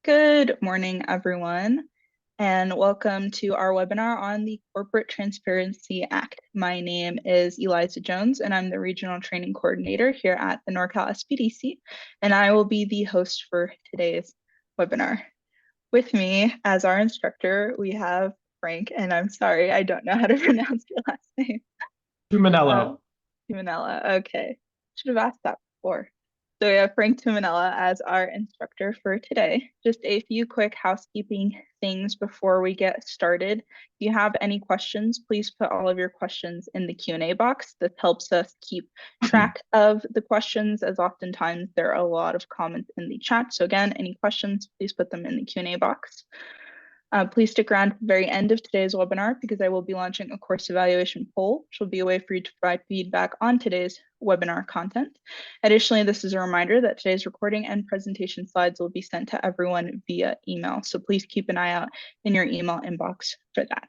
Good morning, everyone, and welcome to our webinar on the Corporate Transparency Act. My name is Eliza Jones, and I'm the Regional Training Coordinator here at the NorCal SBDC, and I will be the host for today's webinar. With me as our instructor, we have Frank, and I'm sorry, I don't know how to pronounce your last name. Tuminello. Tuminella, okay. Should have asked that before. So we have Frank Tuminella as our instructor for today. Just a few quick housekeeping things before we get started. If you have any questions, please put all of your questions in the Q&A box. This helps us keep track of the questions, as oftentimes there are a lot of comments in the chat. So again, any questions, please put them in the Q&A box. Please stick around to the very end of today's webinar because I will be launching a course evaluation poll, which will be a way for you to provide feedback on today's webinar content. Additionally, this is a reminder that today's recording and presentation slides will be sent to everyone via email. So please keep an eye out in your email inbox for that.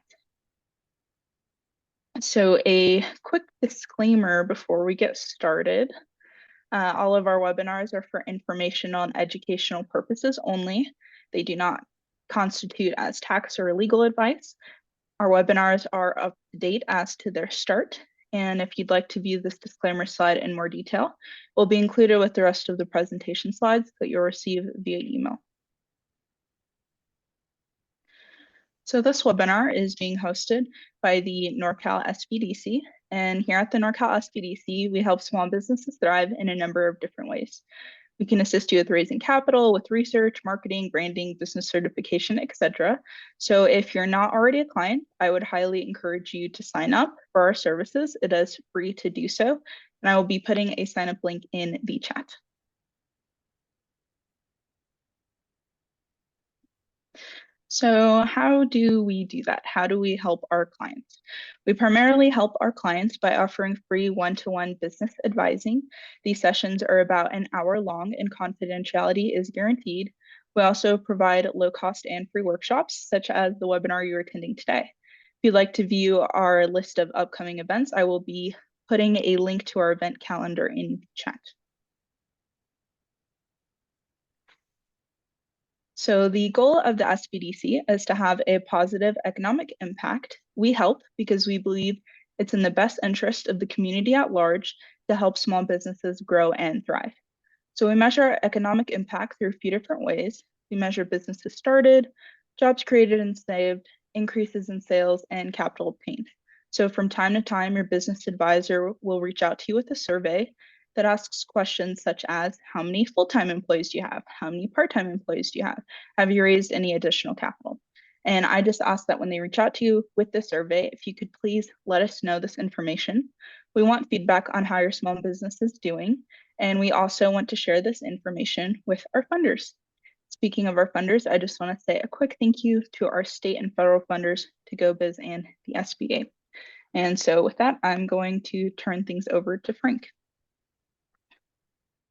So a quick disclaimer before we get started. All of our webinars are for informational and educational purposes only. They do not constitute as tax or legal advice. Our webinars are up to date as to their start. And if you'd like to view this disclaimer slide in more detail, it will be included with the rest of the presentation slides that you'll receive via email. So this webinar is being hosted by the NorCal SBDC. And here at the NorCal SBDC, we help small businesses thrive in a number of different ways. We can assist you with raising capital, with research, marketing, branding, business certification, etc. So if you're not already a client, I would highly encourage you to sign up for our services. It is free to do so. And I will be putting a sign up link in the chat. So how do we do that? How do we help our clients? We primarily help our clients by offering free one-to-one business advising. These sessions are about an hour long and confidentiality is guaranteed. We also provide low-cost and free workshops, such as the webinar you're attending today. If you'd like to view our list of upcoming events, I will be putting a link to our event calendar in the chat. So the goal of the SBDC is to have a positive economic impact. We help because we believe it's in the best interest of the community at large to help small businesses grow and thrive. So we measure economic impact through a few different ways. We measure businesses started, jobs created and saved, increases in sales, and capital obtained. So from time to time, your business advisor will reach out to you with a survey that asks questions such as, how many full-time employees do you have? How many part-time employees do you have? Have you raised any additional capital? And I just ask that when they reach out to you with the survey, if you could please let us know this information. We want feedback on how your small business is doing. And we also want to share this information with our funders. Speaking of our funders, I just want to say a quick thank you to our state and federal funders, to GoBiz and the SBA. And so with that, I'm going to turn things over to Frank.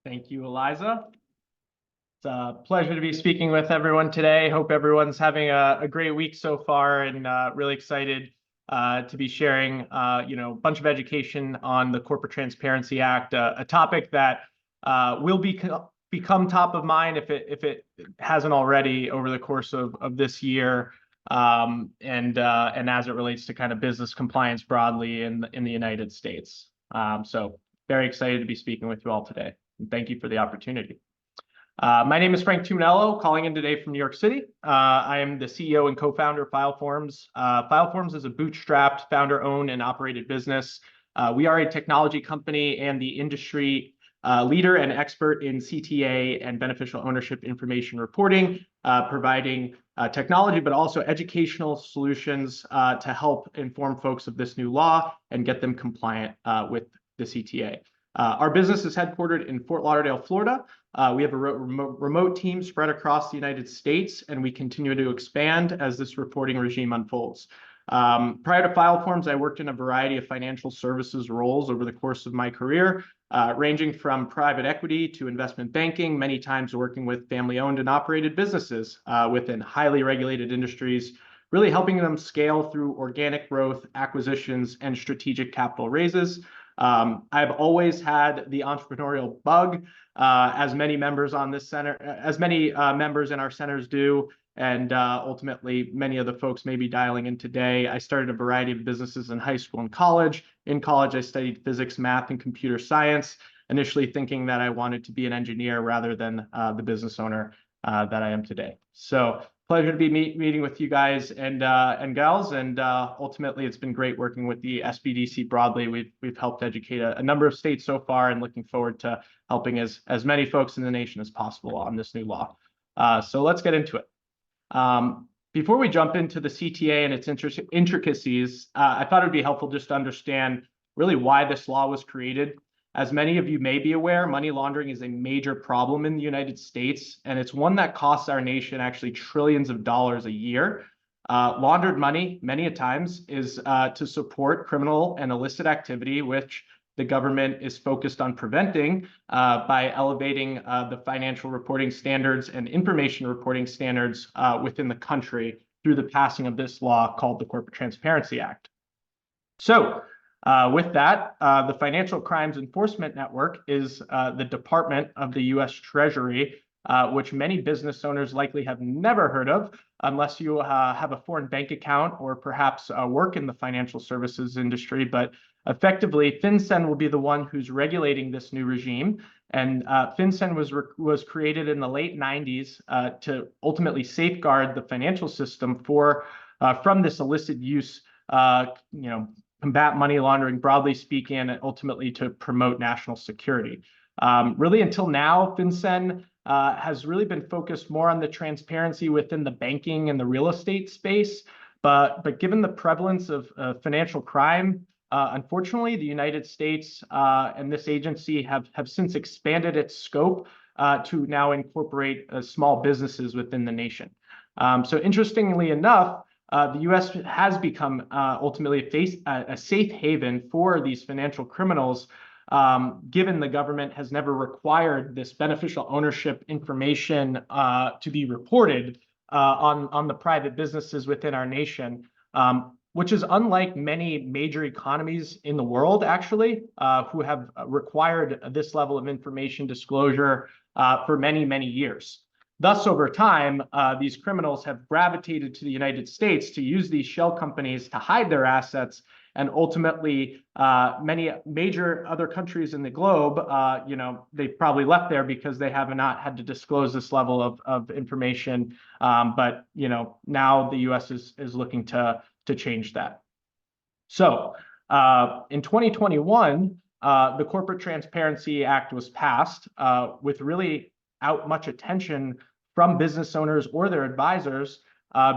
Thank you, Eliza. It's a pleasure to be speaking with everyone today. Hope everyone's having a great week so far, and really excited to be sharing a bunch of education on the Corporate Transparency Act, a topic that will become top of mind if it hasn't already over the course of this year, and as it relates to kind of business compliance broadly in the United States. So very excited to be speaking with you all today. And thank you for the opportunity. My name is Frank Tuminello, calling in today from New York City. I am the CEO and co-founder of FileForms. FileForms is a bootstrapped, founder-owned and operated business. We are a technology company and the industry leader and expert in CTA and beneficial ownership information reporting, providing technology, but also educational solutions to help inform folks of this new law and get them compliant with the CTA. Our business is headquartered in Fort Lauderdale, Florida. We have a remote team spread across the United States, and we continue to expand as this reporting regime unfolds. Prior to FileForms, I worked in a variety of financial services roles over the course of my career, ranging from private equity to investment banking, many times working with family-owned and operated businesses within highly regulated industries, really helping them scale through organic growth, acquisitions, and strategic capital raises. I've always had the entrepreneurial bug, as many members on this center, as many members in our centers do, and ultimately many of the folks may be dialing in today. I started a variety of businesses in high school and college. In college, I studied physics, math, and computer science, initially thinking that I wanted to be an engineer rather than the business owner that I am today. So pleasure to be meeting with you guys and gals, and ultimately it's been great working with the SBDC broadly. We've helped educate a number of states so far, and looking forward to helping as many folks in the nation as possible on this new law. So let's get into it. Before we jump into the CTA and its intricacies, I thought it would be helpful just to understand really why this law was created. As many of you may be aware, money laundering is a major problem in the United States, and it's one that costs our nation actually trillions of dollars a year. Laundered money, many a times, is to support criminal and illicit activity, which the government is focused on preventing by elevating the financial reporting standards and information reporting standards within the country through the passing of this law called the Corporate Transparency Act. So with that, the Financial Crimes Enforcement Network is the department of the U.S. Treasury, which many business owners likely have never heard of unless you have a foreign bank account or perhaps work in the financial services industry. But effectively, FinCEN will be the one who's regulating this new regime. And FinCEN was created in the late 90s to ultimately safeguard the financial system from this illicit use, combat money laundering, broadly speaking, and ultimately to promote national security. Really, until now, FinCEN has really been focused more on the transparency within the banking and the real estate space. But given the prevalence of financial crime, unfortunately, the United States and this agency have since expanded its scope to now incorporate small businesses within the nation. So interestingly enough, the U.S. has become ultimately a safe haven for these financial criminals, given the government has never required this beneficial ownership information to be reported on the private businesses within our nation, which is unlike many major economies in the world, actually, who have required this level of information disclosure for many, many years. Thus, over time, these criminals have gravitated to the United States to use these shell companies to hide their assets, and ultimately, many major other countries in the globe, they've probably left there because they have not had to disclose this level of information. But now the U.S. is looking to change that. So, in 2021, the Corporate Transparency Act was passed with really out much attention from business owners or their advisors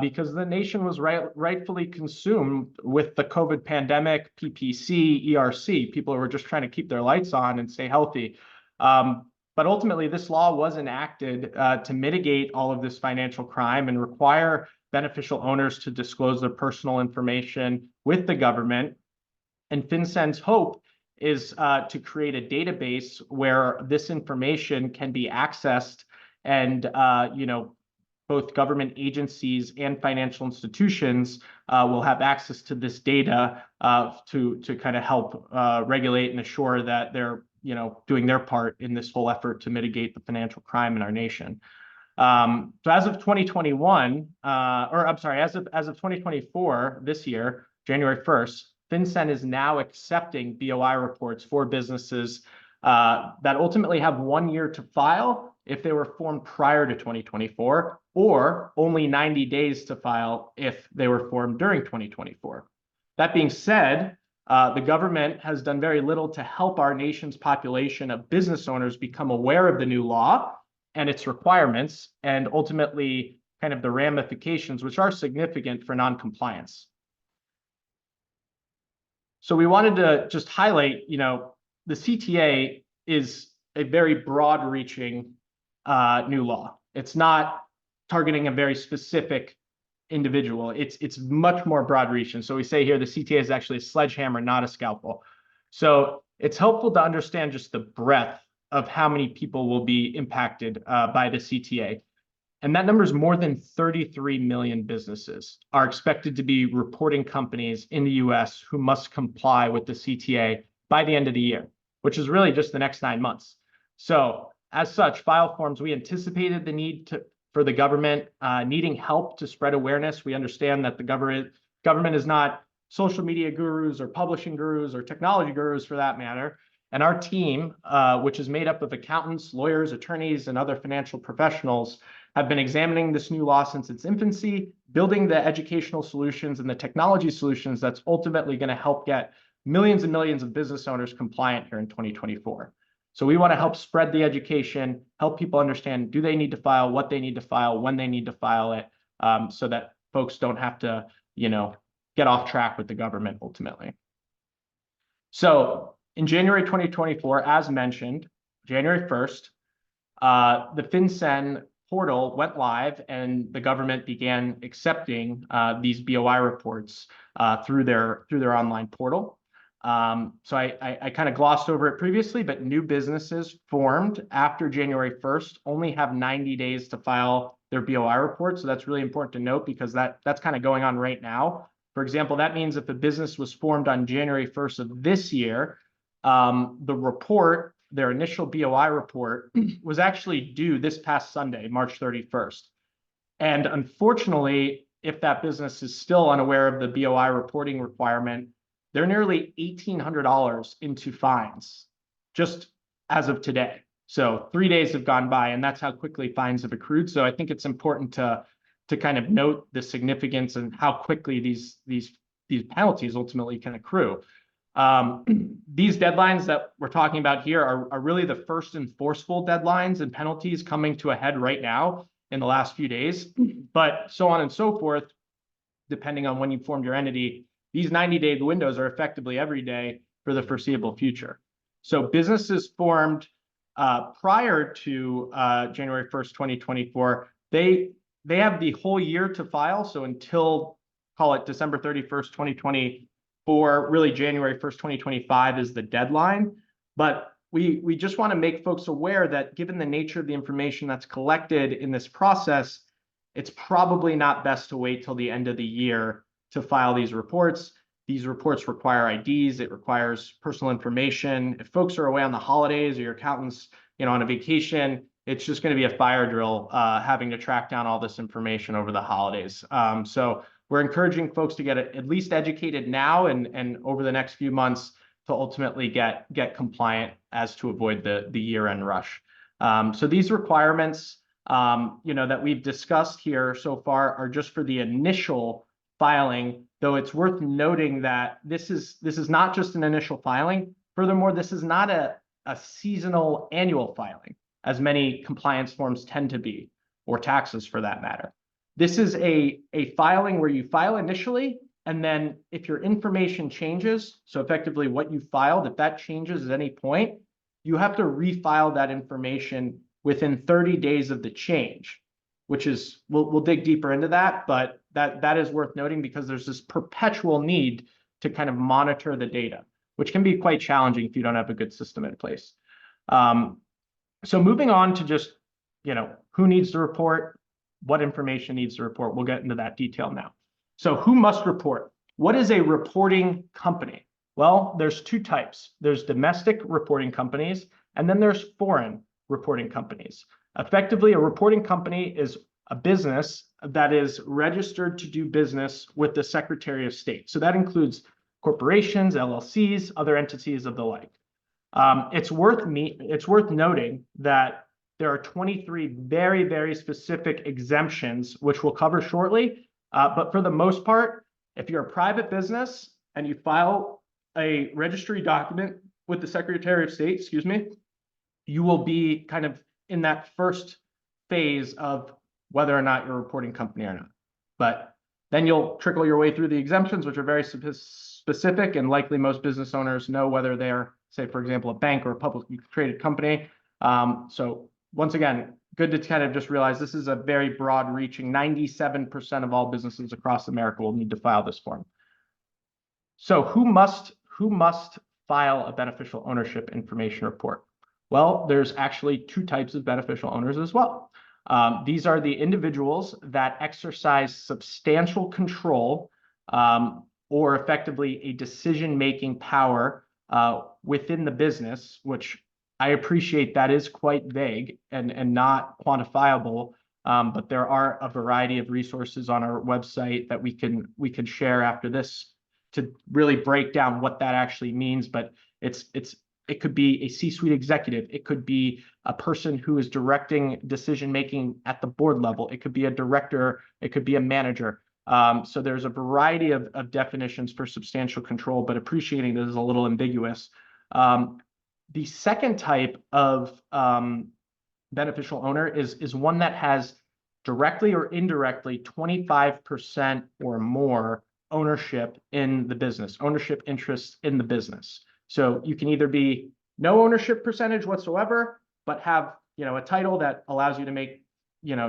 because the nation was rightfully consumed with the COVID pandemic, PPC, ERC. People were just trying to keep their lights on and stay healthy. But ultimately, this law was enacted to mitigate all of this financial crime and require beneficial owners to disclose their personal information with the government. And FinCEN's hope is to create a database where this information can be accessed, and both government agencies and financial institutions will have access to this data to kind of help regulate and assure that they're doing their part in this whole effort to mitigate the financial crime in our nation. So as of 2021, as of 2024, this year, January 1st, FinCEN is now accepting BOI reports for businesses that ultimately have 1 year to file if they were formed prior to 2024, or only 90 days to file if they were formed during 2024. That being said, the government has done very little to help our nation's population of business owners become aware of the new law and its requirements, and ultimately kind of the ramifications, which are significant for noncompliance. So we wanted to just highlight, the CTA is a very broad-reaching new law. It's not targeting a very specific individual. It's much more broad-reaching. So we say here the CTA is actually a sledgehammer, not a scalpel. So it's helpful to understand just the breadth of how many people will be impacted by the CTA. And that number is more than 33 million businesses are expected to be reporting companies in the US who must comply with the CTA by the end of the year, which is really just the next 9 months. So as such, FileForms, we anticipated the need for the government needing help to spread awareness. We understand that the government is not social media gurus or publishing gurus or technology gurus for that matter. And our team, which is made up of accountants, lawyers, attorneys, and other financial professionals, have been examining this new law since its infancy, building the educational solutions and the technology solutions that's ultimately going to help get millions and millions of business owners compliant here in 2024. So we want to help spread the education, help people understand, do they need to file, what they need to file, when they need to file it, so that folks don't have to, get off track with the government ultimately. So in January 2024, as mentioned, January 1st, the FinCEN portal went live and the government began accepting these BOI reports through their online portal. So I kind of glossed over it previously, but new businesses formed after January 1st only have 90 days to file their BOI report. So that's really important to note because that's kind of going on right now. For example, that means if a business was formed on January 1st of this year, the report, their initial BOI report, was actually due this past Sunday, March 31st. And unfortunately, if that business is still unaware of the BOI reporting requirement, they're nearly $1,800 into fines just as of today. So 3 days have gone by, and that's how quickly fines have accrued. So I think it's important to kind of note the significance and how quickly these penalties ultimately can accrue. These deadlines that we're talking about here are really the first enforceable deadlines and penalties coming to a head right now in the last few days, but so on and so forth, depending on when you formed your entity. These 90-day windows are effectively every day for the foreseeable future. So businesses formed prior to January 1st, 2024, they have the whole year to file. So until, call it December 31st, 2024, really January 1st, 2025 is the deadline. But we just want to make folks aware that given the nature of the information that's collected in this process, it's probably not best to wait till the end of the year to file these reports. These reports require IDs. It requires personal information. If folks are away on the holidays or your accountant's, on a vacation, it's just going to be a fire drill having to track down all this information over the holidays. So we're encouraging folks to get at least educated now and over the next few months to ultimately get compliant as to avoid the year-end rush. So these requirements, that we've discussed here so far are just for the initial filing, though it's worth noting that this is not just an initial filing. Furthermore, this is not a seasonal annual filing, as many compliance forms tend to be, or taxes for that matter. This is a filing where you file initially, and then if your information changes, so effectively what you filed, if that changes at any point, you have to refile that information within 30 days of the change, which is, we'll dig deeper into that, but that is worth noting because there's this perpetual need to kind of monitor the data, which can be quite challenging if you don't have a good system in place. So moving on to just, who needs to report, what information needs to report, we'll get into that detail now. So who must report? What is a reporting company? Well, there's two types. There's domestic reporting companies, and then there's foreign reporting companies. Effectively, a reporting company is a business that is registered to do business with the Secretary of State. So that includes corporations, LLCs, other entities of the like. It's worth noting that there are 23 very, very specific exemptions, which we'll cover shortly. But for the most part, if you're a private business and you file a registry document with the Secretary of State, you will be kind of in that first phase of whether or not you're a reporting company or not. But then you'll trickle your way through the exemptions, which are very specific, and likely most business owners know whether they're, say, for example, a bank or a publicly traded company. So once again, good to kind of just realize this is a very broad reaching, 97% of all businesses across America will need to file this form. So who must file a beneficial ownership information report? Well, there's actually two types of beneficial owners as well. These are the individuals that exercise substantial control or effectively a decision-making power within the business, which I appreciate that is quite vague and not quantifiable. But there are a variety of resources on our website that we can share after this to really break down what that actually means. But it could be a C-suite executive. It could be a person who is directing decision making at the board level. It could be a director. It could be a manager. So there's a variety of definitions for substantial control, but appreciating this is a little ambiguous. The second type of beneficial owner is one that has directly or indirectly 25% or more ownership in the business, ownership interests in the business. So you can either be no ownership percentage whatsoever, but have a title that allows you to make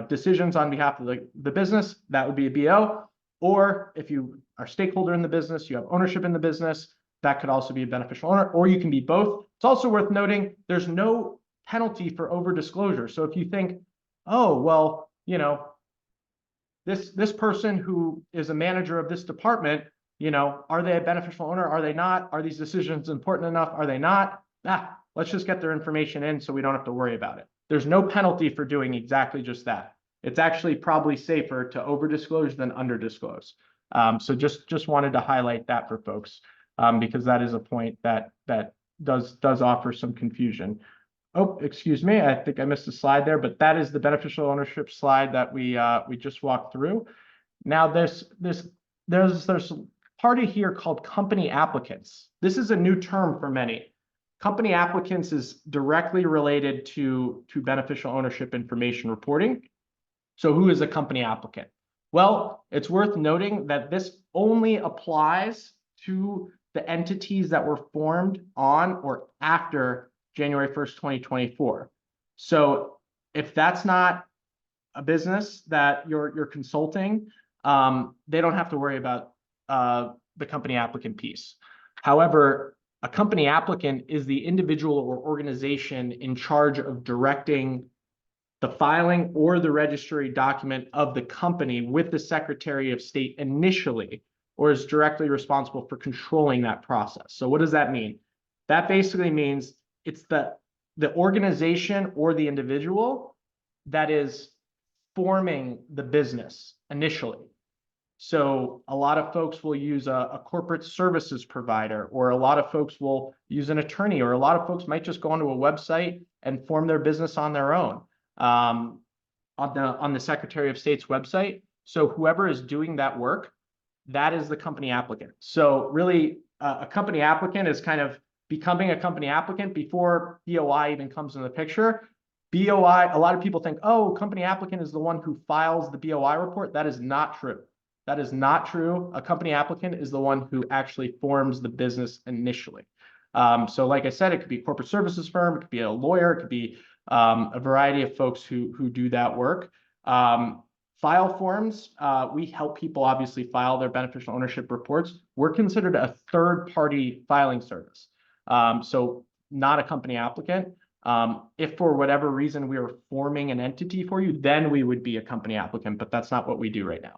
decisions on behalf of the business. That would be a BO. Or if you are a stakeholder in the business, you have ownership in the business, that could also be a beneficial owner, or you can be both. It's also worth noting there's no penalty for over disclosure. So if you think, oh, well, this person who is a manager of this department, are they a beneficial owner? Are they not? Are these decisions important enough? Are they not? Let's just get their information in so we don't have to worry about it. There's no penalty for doing exactly just that. It's actually probably safer to over disclose than under disclose. So just wanted to highlight that for folks, because that is a point that does offer some confusion. Oh, excuse me, I think I missed a slide there, but that is the beneficial ownership slide that we just walked through. Now there's a party here called company applicants. This is a new term for many. Company applicants is directly related to beneficial ownership information reporting. So who is a company applicant? Well, it's worth noting that this only applies to the entities that were formed on or after January 1st, 2024. So if that's not a business that you're consulting, they don't have to worry about the company applicant piece. However, a company applicant is the individual or organization in charge of directing the filing or the registry document of the company with the Secretary of State initially, or is directly responsible for controlling that process. So what does that mean? That basically means it's the organization or the individual that is forming the business initially. So a lot of folks will use a corporate services provider, or a lot of folks will use an attorney, or a lot of folks might just go onto a website and form their business on their own on the Secretary of State's website. So whoever is doing that work, that is the company applicant. So really, a company applicant is kind of becoming a company applicant before BOI even comes in the picture. BOI, a lot of people think, oh, company applicant is the one who files the BOI report. That is not true. That is not true. A company applicant is the one who actually forms the business initially. So like I said, it could be a corporate services firm, it could be a lawyer, it could be a variety of folks who do that work. FileForms, we help people obviously file their beneficial ownership reports. We're considered a third-party filing service. So not a company applicant. If for whatever reason we are forming an entity for you, then we would be a company applicant, but that's not what we do right now.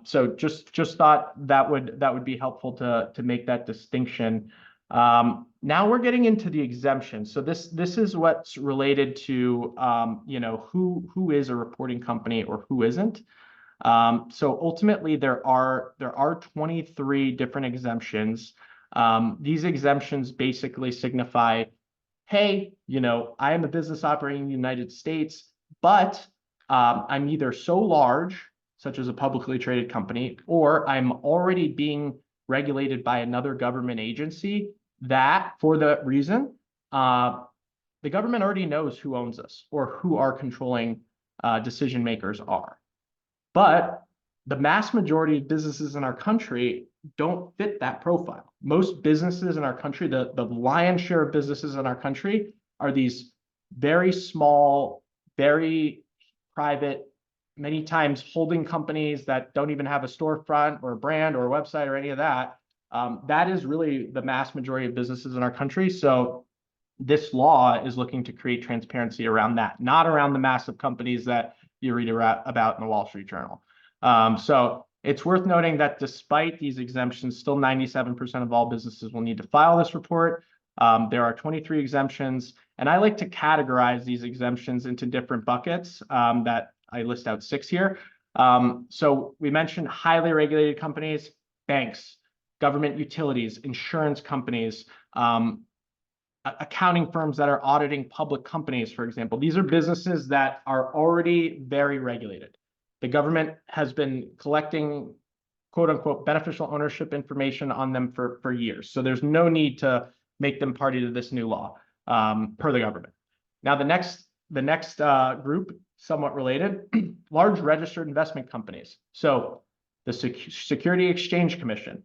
So just thought that would be helpful to make that distinction. Now we're getting into the exemption. So this is what's related to who is a reporting company or who isn't. So ultimately there are 23 different exemptions. These exemptions basically signify, hey, I am a business operating in the United States, but I'm either so large, such as a publicly traded company, or I'm already being regulated by another government agency that, for that reason, the government already knows who owns us or who our controlling decision makers are. But the mass majority of businesses in our country don't fit that profile. Most businesses in our country, the lion's share of businesses in our country are these very small, very private, many times holding companies that don't even have a storefront or a brand or a website or any of that. That is really the mass majority of businesses in our country. So this law is looking to create transparency around that, not around the massive companies that you read about in the Wall Street Journal. So It's worth noting that despite these exemptions, still 97% of all businesses will need to file this report. There are 23 exemptions, and I like to categorize these exemptions into different buckets that I list out 6 here. So we mentioned highly regulated companies, banks, government utilities, insurance companies, accounting firms that are auditing public companies, for example. These are businesses that are already very regulated. The government has been collecting quote unquote beneficial ownership information on them for years. So there's no need to make them party to this new law per the government. Now, the next group, somewhat related, large registered investment companies. So the Security Exchange Commission,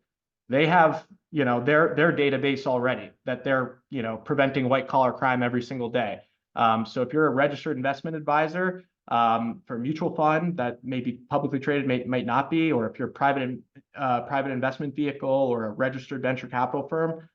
they have, their database already that they're, preventing white collar crime every single day. So if you're a registered investment advisor for a mutual fund that may be publicly traded, might not be, or if you're a private investment vehicle or a registered venture capital firm,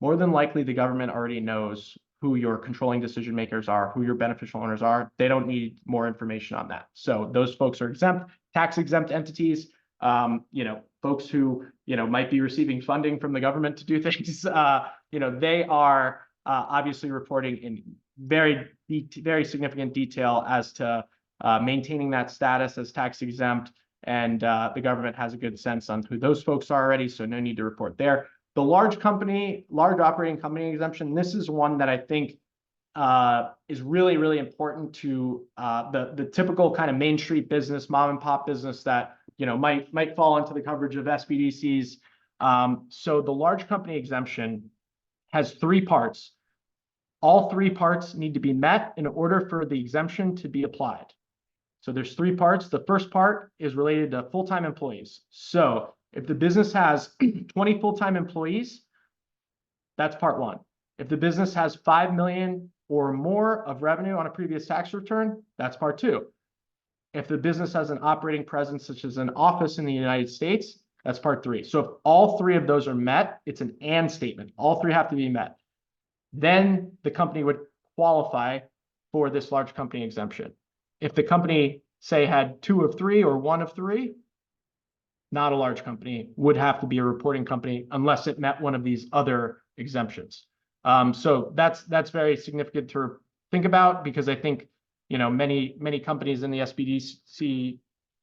more than likely the government already knows who your controlling decision makers are, who your beneficial owners are. They don't need more information on that. So those folks are exempt. Tax exempt entities, folks who might be receiving funding from the government to do things. They are obviously reporting in very significant detail as to maintaining that status as tax exempt, and the government has a good sense on who those folks are already, so no need to report there. The large operating company exemption, this is one that I think is really, really important to the typical kind of Main Street business, mom and pop business that might fall into the coverage of SBDCs. So the large company exemption has 3 parts. All 3 parts need to be met in order for the exemption to be applied. So there's 3 parts. The first part is related to full-time employees. So if the business has 20 full-time employees, that's part 1. If the business has 5 million or more of revenue on a previous tax return, that's part 2. If the business has an operating presence, such as an office in the United States, that's part 3. So if all 3 of those are met, it's an and statement. All 3 have to be met. Then the company would qualify for this large company exemption. If the company, say, had 2 of 3 or 1 of 3, not a large company, would have to be a reporting company unless it met one of these other exemptions. So that's very significant to think about, because I think many companies in the SBDC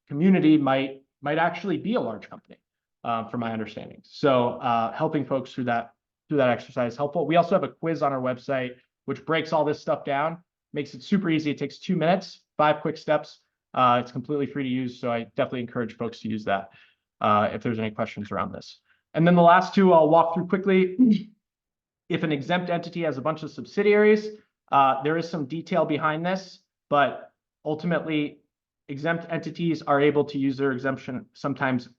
community might actually be a large company, from my understanding. So helping folks through that exercise is helpful. We also have a quiz on our website which breaks all this stuff down, makes it super easy. It takes 2 minutes, 5 quick steps. It's completely free to use, so I definitely encourage folks to use that if there's any questions around this. And then the last 2 I'll walk through quickly. If an exempt entity has a bunch of subsidiaries, there is some detail behind this, but ultimately exempt entities are able to use their exemption sometimes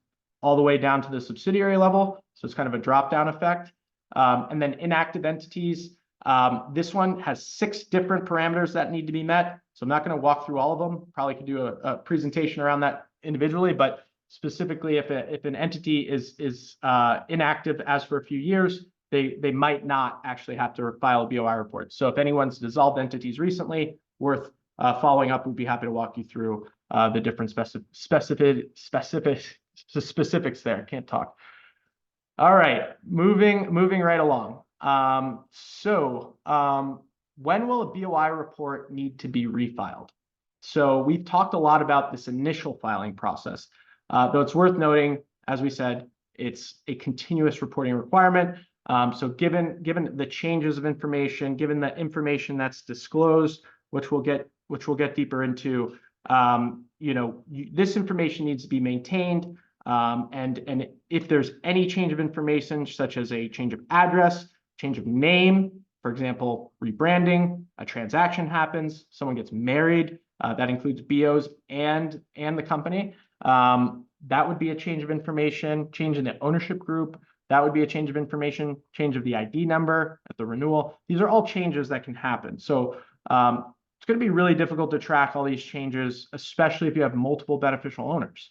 all the way down to the subsidiary level. So it's kind of a drop-down effect. And then inactive entities, this one has 6 different parameters that need to be met. So I'm not going to walk through all of them. Probably could do a presentation around that individually, but specifically if an entity is inactive as for a few years, they might not actually have to file a BOI report. So if anyone's dissolved entities recently, worth following up, we'd be happy to walk you through the different specifics there. Can't talk. All right, moving right along. When will a BOI report need to be refiled? So we've talked a lot about this initial filing process, though it's worth noting, as we said, it's a continuous reporting requirement. So given the changes of information, given the information that's disclosed, which we'll get deeper into, this information needs to be maintained. And if there's any change of information, such as a change of address, change of name, for example, rebranding, a transaction happens, someone gets married, that includes BOs and the company, that would be a change of information. Change in the ownership group, that would be a change of information. Change of the ID number at the renewal. These are all changes that can happen. So it's going to be really difficult to track all these changes, especially if you have multiple beneficial owners.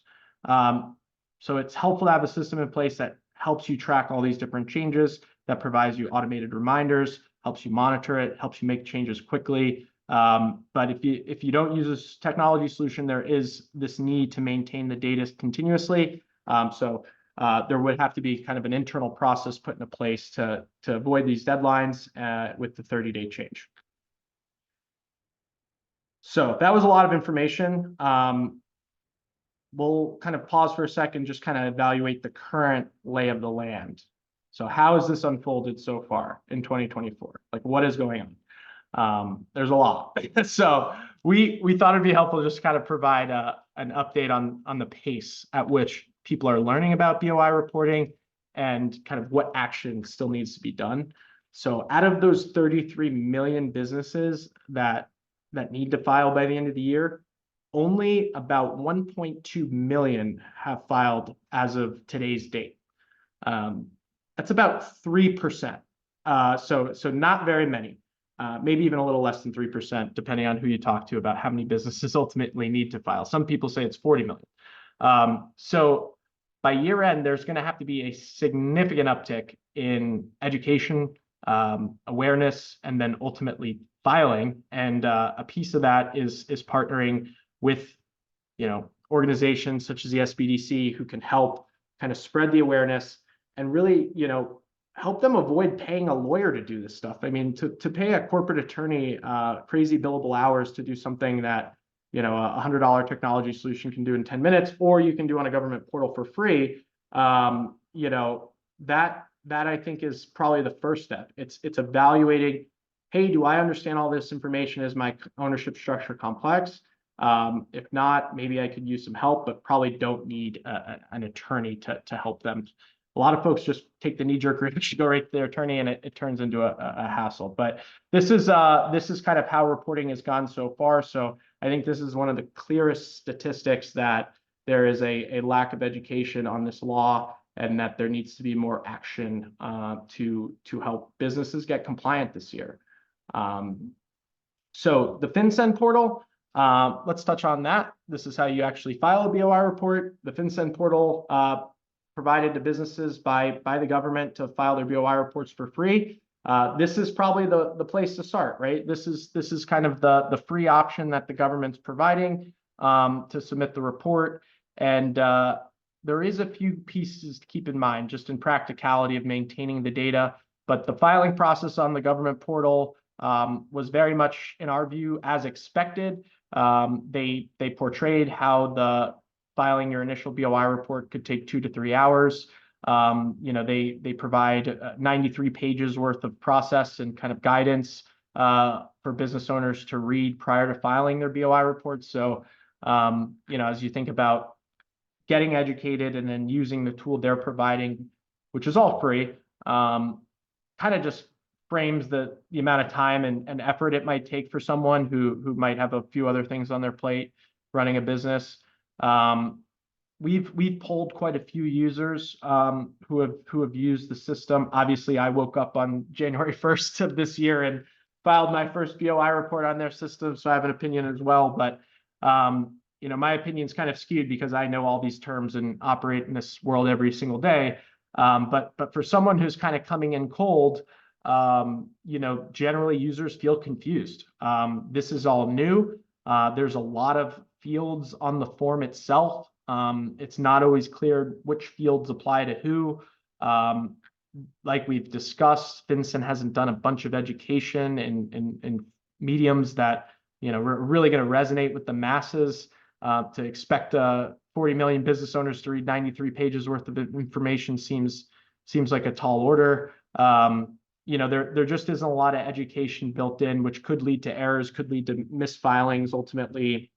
So it's helpful to have a system in place that helps you track all these different changes, that provides you automated reminders, helps you monitor it, helps you make changes quickly. But if you don't use this technology solution, there is this need to maintain the data continuously. So there would have to be kind of an internal process put into place to avoid these deadlines with the 30-day change. So that was a lot of information. We'll kind of pause for a second, just kind of evaluate the current lay of the land. So how has this unfolded so far in 2024? Like, what is going on? There's a lot. So we thought it'd be helpful just to kind of provide an update on the pace at which people are learning about BOI reporting and kind of what action still needs to be done. So out of those 33 million businesses that need to file by the end of the year, only about 1.2 million have filed as of today's date. That's about 3%. So not very many, maybe even a little less than 3%, depending on who you talk to about how many businesses ultimately need to file. Some people say it's 40 million. So by year end, there's going to have to be a significant uptick in education, awareness, and then ultimately filing. And a piece of that is partnering with, organizations such as the SBDC who can help kind of spread the awareness and really, help them avoid paying a lawyer to do this stuff. I mean, to pay a corporate attorney crazy billable hours to do something that, a $100 technology solution can do in 10 minutes, or you can do on a government portal for free, that I think is probably the first step. It's evaluating, hey, do I understand all this information? Is my ownership structure complex? If not, maybe I could use some help, but probably don't need an attorney to help them. A lot of folks just take the knee-jerk reaction, go right to their attorney, and it turns into a hassle. But this is kind of how reporting has gone so far. So I think this is one of the clearest statistics that there is a lack of education on this law, and that there needs to be more action to help businesses get compliant this year. So the FinCEN portal, let's touch on that. This is how you actually file a BOI report. The FinCEN portal provided to businesses by the government to file their BOI reports for free. This is probably the place to start, right? This is kind of the free option that the government's providing to submit the report. And there is a few pieces to keep in mind, just in practicality of maintaining the data. But the filing process on the government portal was very much, in our view, as expected. They portrayed how the filing your initial BOI report could take 2 to 3 hours. They provide 93 pages worth of process and kind of guidance for business owners to read prior to filing their BOI reports. So, as you think about getting educated and then using the tool they're providing, which is all free, kind of just frames the amount of time and effort it might take for someone who might have a few other things on their plate running a business. We've polled quite a few users who have used the system. Obviously, I woke up on January 1st of this year and filed my first BOI report on their system, so I have an opinion as well. But my opinion is kind of skewed because I know all these terms and operate in this world every single day. But for someone who's kind of coming in cold, generally users feel confused. This is all new. There's a lot of fields on the form itself. It's not always clear which fields apply to who. Like we've discussed, FinCEN hasn't done a bunch of education in mediums that are really going to resonate with the masses. To expect 40 million business owners to read 93 pages worth of information seems like a tall order. There just isn't a lot of education built in, which could lead to errors, could lead to misfilings ultimately.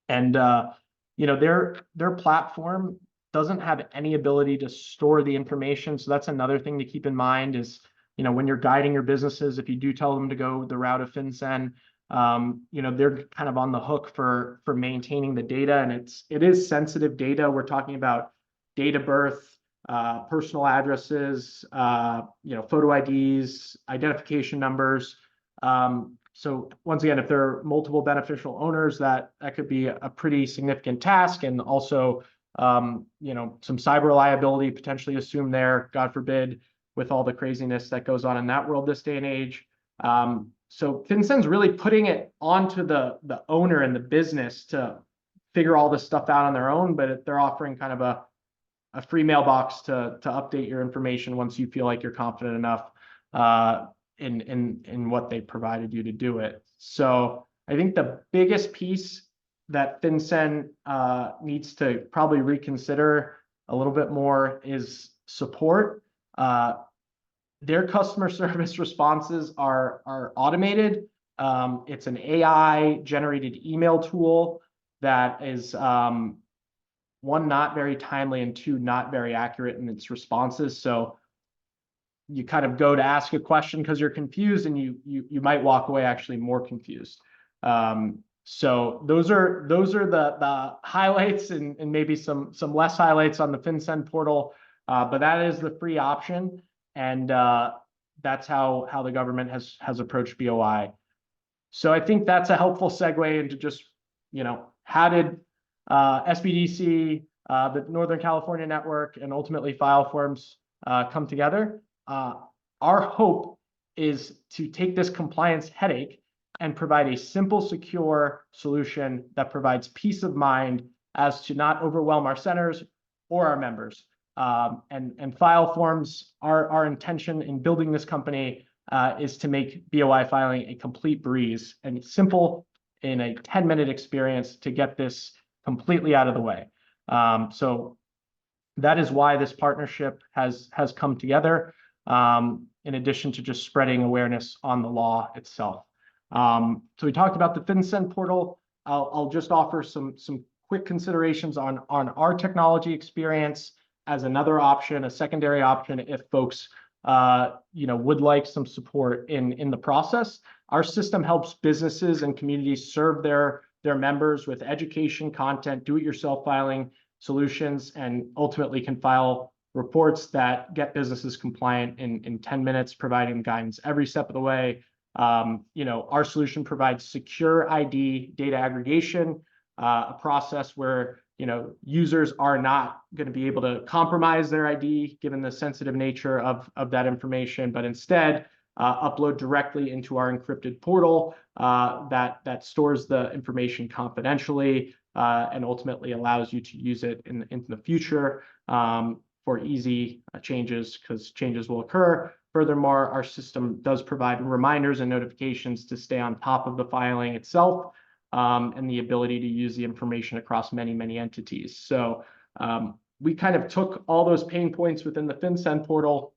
And their platform doesn't have any ability to store the information. So that's another thing to keep in mind is, when you're guiding your businesses, if you do tell them to go the route of FinCEN, they're kind of on the hook for maintaining the data, and it is sensitive data. We're talking about date of birth, personal addresses, photo IDs, identification numbers. So once again, if there are multiple beneficial owners, that could be a pretty significant task, and also some cyber liability potentially assumed there, God forbid, with all the craziness that goes on in that world this day and age. So FinCEN's really putting it onto the owner and the business to figure all this stuff out on their own, but they're offering kind of a free mailbox to update your information once you feel like you're confident enough in what they provided you to do it. So I think the biggest piece that FinCEN needs to probably reconsider a little bit more is support. Their customer service responses are automated. It's an AI generated email tool that is one, not very timely, and two, not very accurate in its responses. So you kind of go to ask a question because you're confused, and you might walk away actually more confused. So those are the highlights and maybe some less highlights on the FinCEN portal, but that is the free option, and that's how the government has approached BOI. So I think that's a helpful segue into just, how did SBDC, the Northern California Network, and ultimately FileForms come together. Our hope is to take this compliance headache and provide a simple, secure solution that provides peace of mind as to not overwhelm our centers or our members. And FileForms, our intention in building this company is to make BOI filing a complete breeze and simple in a 10-minute experience to get this completely out of the way. So that is why this partnership has come together, in addition to just spreading awareness on the law itself. So we talked about the FinCEN portal. I'll just offer some quick considerations on our technology experience as another option, a secondary option, if folks would like some support in the process. Our system helps businesses and communities serve their members with education, content, do-it-yourself filing solutions, and ultimately can file reports that get businesses compliant in 10 minutes, providing guidance every step of the way. Our solution provides secure ID data aggregation, a process where users are not going to be able to compromise their ID given the sensitive nature of that information, but instead upload directly into our encrypted portal that stores the information confidentially and ultimately allows you to use it in the future for easy changes, because changes will occur. Furthermore, our system does provide reminders and notifications to stay on top of the filing itself, and the ability to use the information across many entities. So we kind of took all those pain points within the FinCEN portal,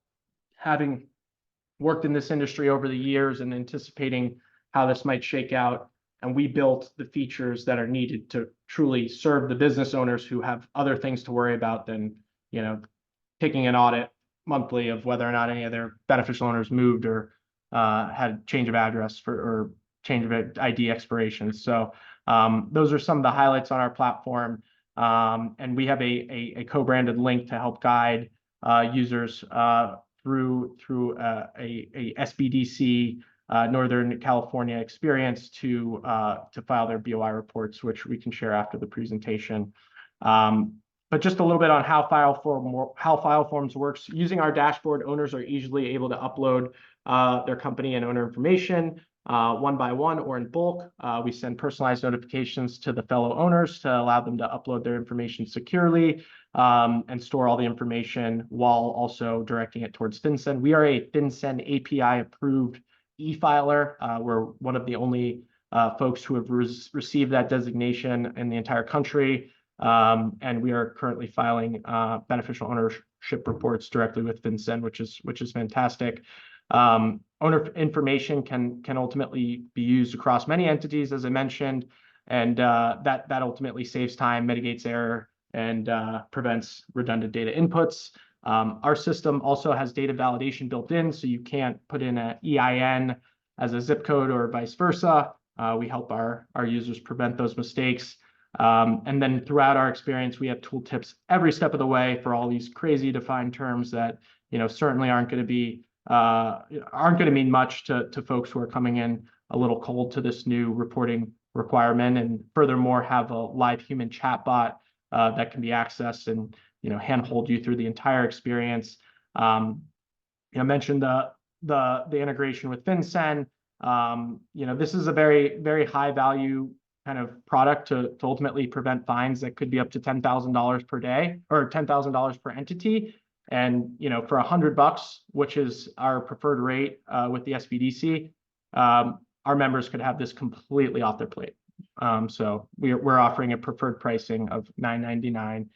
having worked in this industry over the years and anticipating how this might shake out, and we built the features that are needed to truly serve the business owners who have other things to worry about than taking an audit monthly of whether or not any of their beneficial owners moved or had change of address or change of ID expirations. So those are some of the highlights on our platform, and we have a co-branded link to help guide users through a SBDC Northern California experience to file their BOI reports, which we can share after the presentation. But just a little bit on how FileForms works. Using our dashboard, owners are easily able to upload their company and owner information one by one or in bulk. We send personalized notifications to the fellow owners to allow them to upload their information securely and store all the information while also directing it towards FinCEN. We are a FinCEN API approved e-filer. We're one of the only folks who have received that designation in the entire country. And we are currently filing beneficial ownership reports directly with FinCEN, which is fantastic. Owner information can ultimately be used across many entities, as I mentioned, and that ultimately saves time, mitigates error, and prevents redundant data inputs. Our system also has data validation built in, so you can't put in an EIN as a zip code or vice versa. We help our users prevent those mistakes. And then throughout our experience, we have tooltips every step of the way for all these crazy defined terms that certainly aren't going to mean much to folks who are coming in a little cold to this new reporting requirement, and furthermore have a live human chatbot that can be accessed and handhold you through the entire experience. I mentioned the integration with FinCEN. This is a very, very high value kind of product to ultimately prevent fines that could be up to $10,000 per day or $10,000 per entity. And, for $100, which is our preferred rate with the SBDC, our members could have this completely off their plate. So we're offering a preferred pricing of $9.99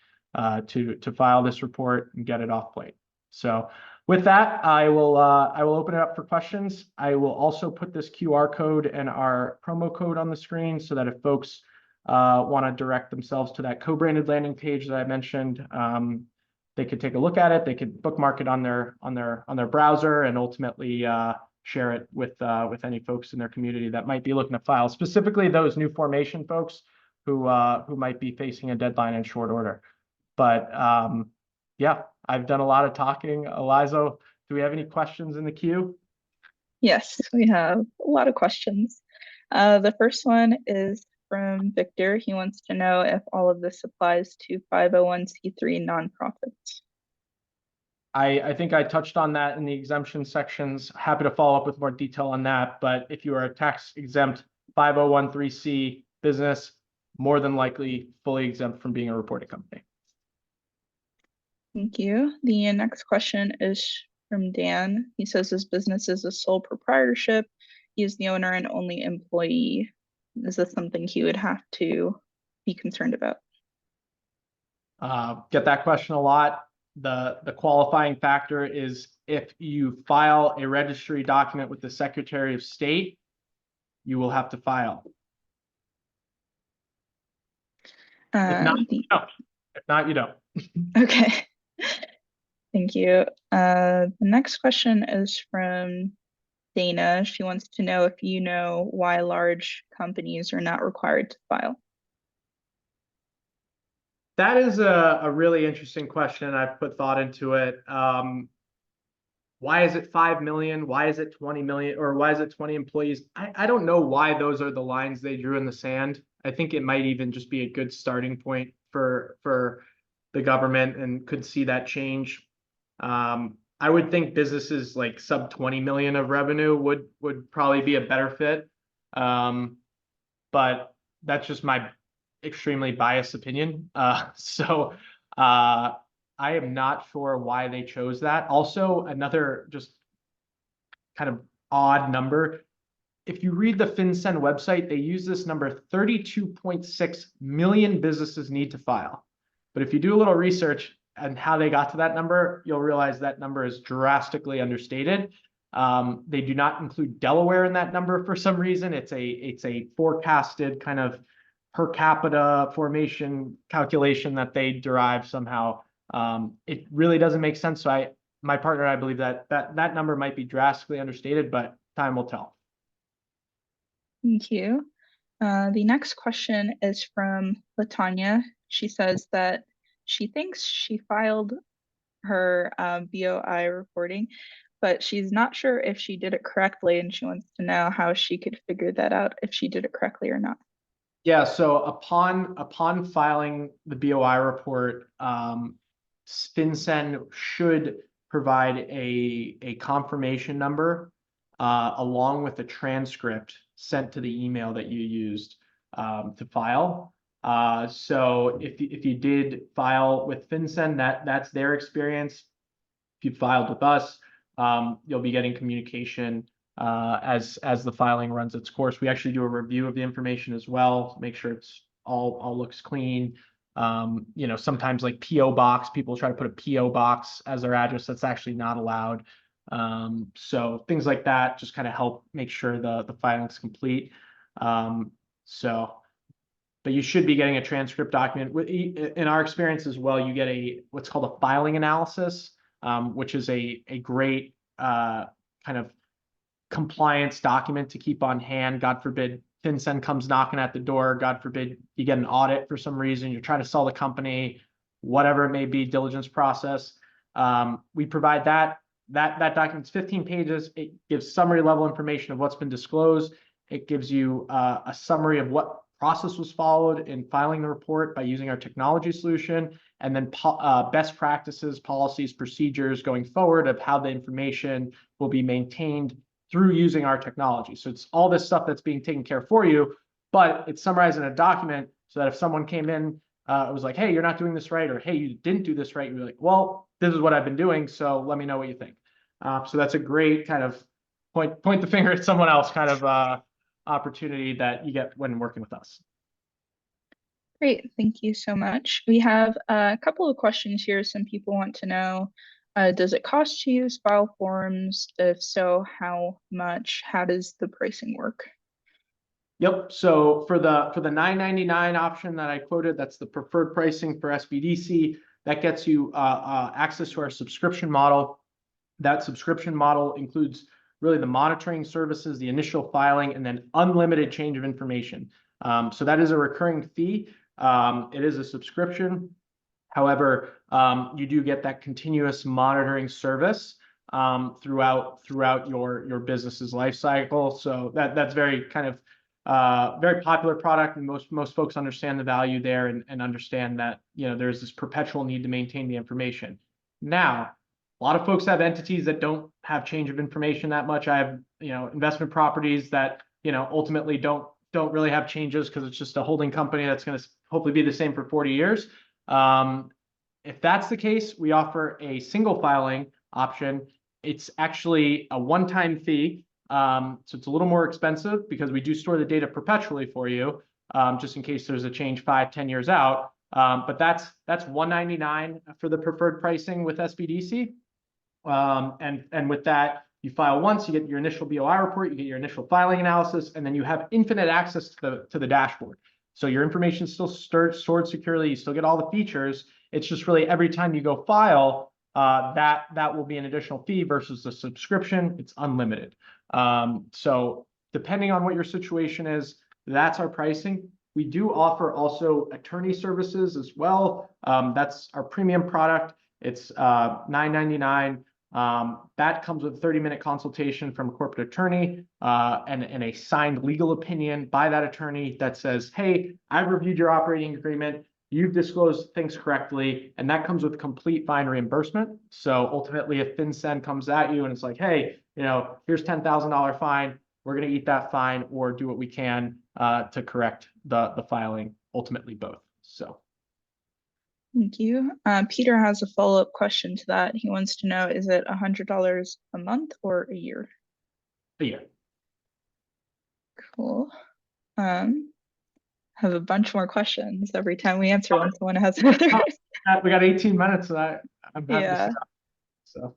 to file this report and get it off plate. So with that, I will open it up for questions. I will also put this QR code and our promo code on the screen so that if folks want to direct themselves to that co-branded landing page that I mentioned, they could take a look at it. They could bookmark it on their browser and ultimately share it with any folks in their community that might be looking to file, specifically those new formation folks who might be facing a deadline in short order. But yeah, I've done a lot of talking. Eliza, do we have any questions in the queue? Yes, we have a lot of questions. The first one is from Victor. He wants to know if all of this applies to 501c3 nonprofits. I think I touched on that in the exemption sections. Happy to follow up with more detail on that. But if you are a tax exempt 501(c) business, more than likely fully exempt from being a reporting company. Thank you. The next question is from Dan. He says his business is a sole proprietorship. He is the owner and only employee. Is this something he would have to be concerned about? Get that question a lot. The qualifying factor is if you file a registry document with the Secretary of State, you will have to file. If not, you don't. If not, you don't. Okay. Thank you. The next question is from Dana. She wants to know if you know why large companies are not required to file. That is a really interesting question. I've put thought into it. Why is it 5 million? Why is it 20 million? Or why is it 20 employees? I don't know why those are the lines they drew in the sand. I think it might even just be a good starting point for the government and could see that change. I would think businesses like sub 20 million of revenue would probably be a better fit. But that's just my extremely biased opinion. So I am not sure why they chose that. Also, another just kind of odd number. If you read the FinCEN website, they use this number 32.6 million businesses need to file. But if you do a little research and how they got to that number, you'll realize that number is drastically understated. They do not include Delaware in that number for some reason. It's a forecasted kind of per capita formation calculation that they derive somehow. It really doesn't make sense. So my partner and I believe that number might be drastically understated, but time will tell. Thank you. The next question is from Latanya. She says that she thinks she filed her BOI reporting, but she's not sure if she did it correctly, and she wants to know how she could figure that out if she did it correctly or not. Yeah, so upon filing the BOI report, FinCEN should provide a confirmation number along with a transcript sent to the email that you used to file. So if you did file with FinCEN, that's their experience. If you filed with us, you'll be getting communication as the filing runs its course. We actually do a review of the information as well, make sure it's all looks clean. Sometimes like PO box, people try to put a PO box as their address. That's actually not allowed. So things like that just kind of help make sure the filing's complete. But you should be getting a transcript document. In our experience as well, you get what's called a filing analysis, which is a great kind of compliance document to keep on hand. God forbid FinCEN comes knocking at the door. God forbid you get an audit for some reason. You're trying to sell the company, whatever it may be, diligence process. We provide that document's 15 pages. It gives summary level information of what's been disclosed. It gives you a summary of what process was followed in filing the report by using our technology solution, and then best practices, policies, procedures going forward of how the information will be maintained through using our technology. So it's all this stuff that's being taken care of for you, but it's summarized in a document so that if someone came in, it was like, hey, you're not doing this right, or hey, you didn't do this right, you're like, well, this is what I've been doing, so let me know what you think. So that's a great kind of point the finger at someone else kind of opportunity that you get when working with us. Great, thank you so much. We have a couple of questions here. Some people want to know, does it cost to use FileForms? If so, how much? How does the pricing work? Yep. So for the $9.99 option that I quoted, that's the preferred pricing for SBDC. That gets you access to our subscription model. That subscription model includes really the monitoring services, the initial filing, and then unlimited change of information. So that is a recurring fee. It is a subscription. However, you do get that continuous monitoring service throughout your business's life cycle. So that's very kind of very popular product, and most folks understand the value there and understand that, you know, there's this perpetual need to maintain the information. Now, a lot of folks have entities that don't have change of information that much. I have, you know, investment properties that, you know, ultimately don't really have changes because it's just a holding company that's going to hopefully be the same for 40 years. If that's the case, we offer a single filing option. It's actually a one-time fee. So it's a little more expensive because we do store the data perpetually for you, just in case there's a change 5-10 years out. But that's $199 for the preferred pricing with SBDC. And with that, you file once, you get your initial BOI report, you get your initial filing analysis, and then you have infinite access to the dashboard. So your information is still stored securely. You still get all the features. It's just really every time you go file, that will be an additional fee versus the subscription. It's unlimited. So depending on what your situation is, that's our pricing. We do offer also attorney services as well. That's our premium product. It's $9.99. That comes with a 30-minute consultation from a corporate attorney and a signed legal opinion by that attorney that says, hey, I've reviewed your operating agreement. You've disclosed things correctly, and that comes with complete fine reimbursement. So ultimately, if FinCEN comes at you and it's like, hey, you know, here's $10,000 fine, we're going to eat that fine or do what we can to correct the filing, ultimately both. So. Thank you. Peter has a follow-up question to that. He wants to know, is it $100 a month or a year? A year. Cool. Have a bunch more questions every time we answer one. Someone has another. We got 18 minutes, and I'm happy Yeah. to stop. So.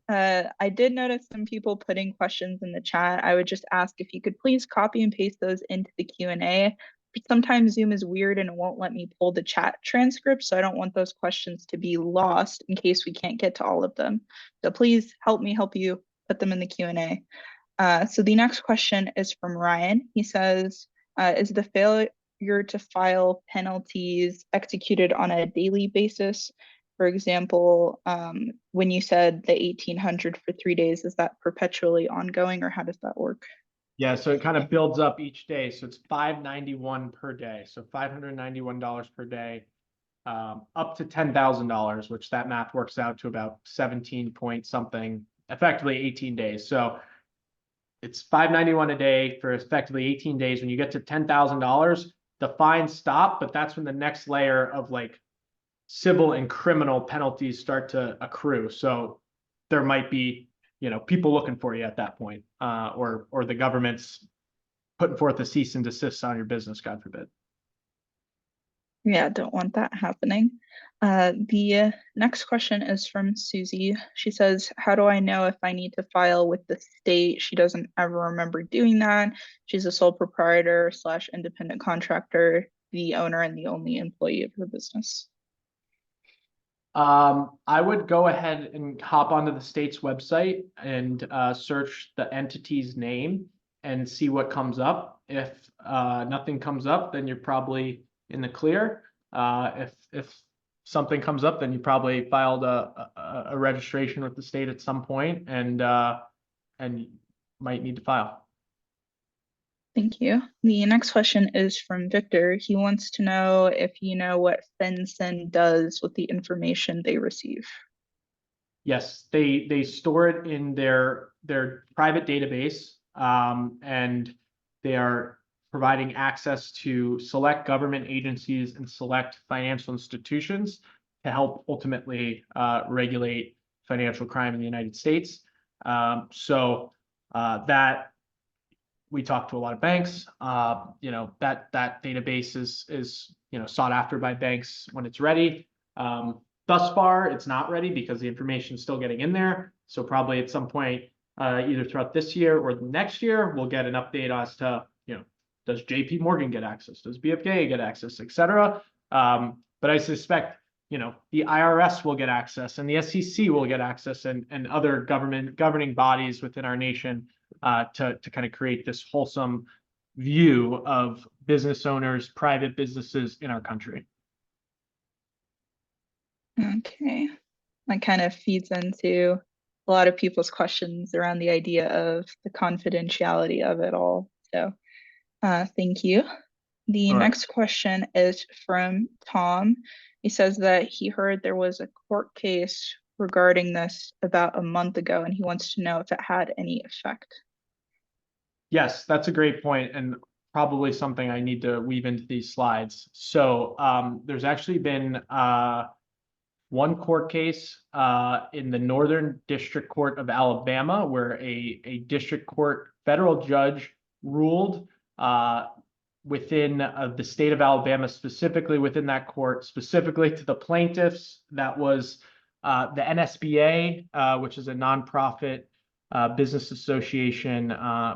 I did notice some people putting questions in the chat. I would just ask if you could please copy and paste those into the Q&A. Sometimes Zoom is weird and it won't let me pull the chat transcript, so I don't want those questions to be lost in case we can't get to all of them. So please help me help you put them in the Q&A. So the next question is from Ryan. He says, is the failure to file penalties executed on a daily basis? For example, when you said the 1,800 for 3 days, is that perpetually ongoing, or how does that work? Yeah, so it kind of builds up each day. So it's $591 per day. So $591 per day, up to $10,000, which that math works out to about 17 point something, effectively 18 days. So it's $591 a day for effectively 18 days. When you get to $10,000, the fines stop, but that's when the next layer of like civil and criminal penalties start to accrue. So there might be, you know, people looking for you at that point, or the government's putting forth a cease and desist on your business, God forbid. Yeah, don't want that happening. The next question is from Susie. She says, how do I know if I need to file with the state? She doesn't ever remember doing that. She's a sole proprietor / independent contractor, the owner and the only employee of her business. I would go ahead and hop onto the state's website and search the entity's name and see what comes up. If nothing comes up, then you're probably in the clear. If something comes up, then you probably filed a registration with the state at some point and might need to file. Thank you. The next question is from Victor. He wants to know if you know what FinCEN does with the information they receive. Yes, they store it in their private database. and they are providing access to select government agencies and select financial institutions to help ultimately regulate financial crime in the United States. That we talk to a lot of banks. That database is sought after by banks when it's ready. Thus far, it's not ready because the information is still getting in there. So probably at some point, either throughout this year or the next year, we'll get an update as to, does JP Morgan get access? Does BFK get access, et cetera? But I suspect, the IRS will get access and the SEC will get access and other governing bodies within our nation to kind of create this wholesome view of business owners, private businesses in our country. Okay, that kind of feeds into a lot of people's questions around the idea of the confidentiality of it all. So thank you. The next question is from Tom. He says that he heard there was a court case regarding this about a month ago, and he wants to know if it had any effect. Yes, that's a great point, and probably something I need to weave into these slides. So there's actually been one court case in the Northern District Court of Alabama where a district court federal judge ruled within the state of Alabama, specifically within that court, specifically to the plaintiffs. That was the NSBA, which is a nonprofit business association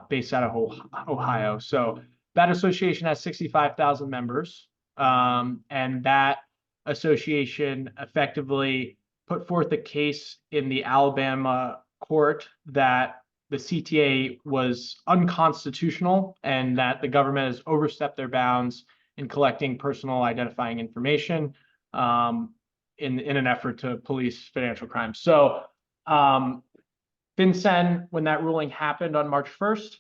based out of Ohio. So that association has 65,000 members, and that association effectively put forth a case in the Alabama court that the CTA was unconstitutional and that the government has overstepped their bounds in collecting personal identifying information in an effort to police financial crime. So FinCEN, when that ruling happened on March 1st,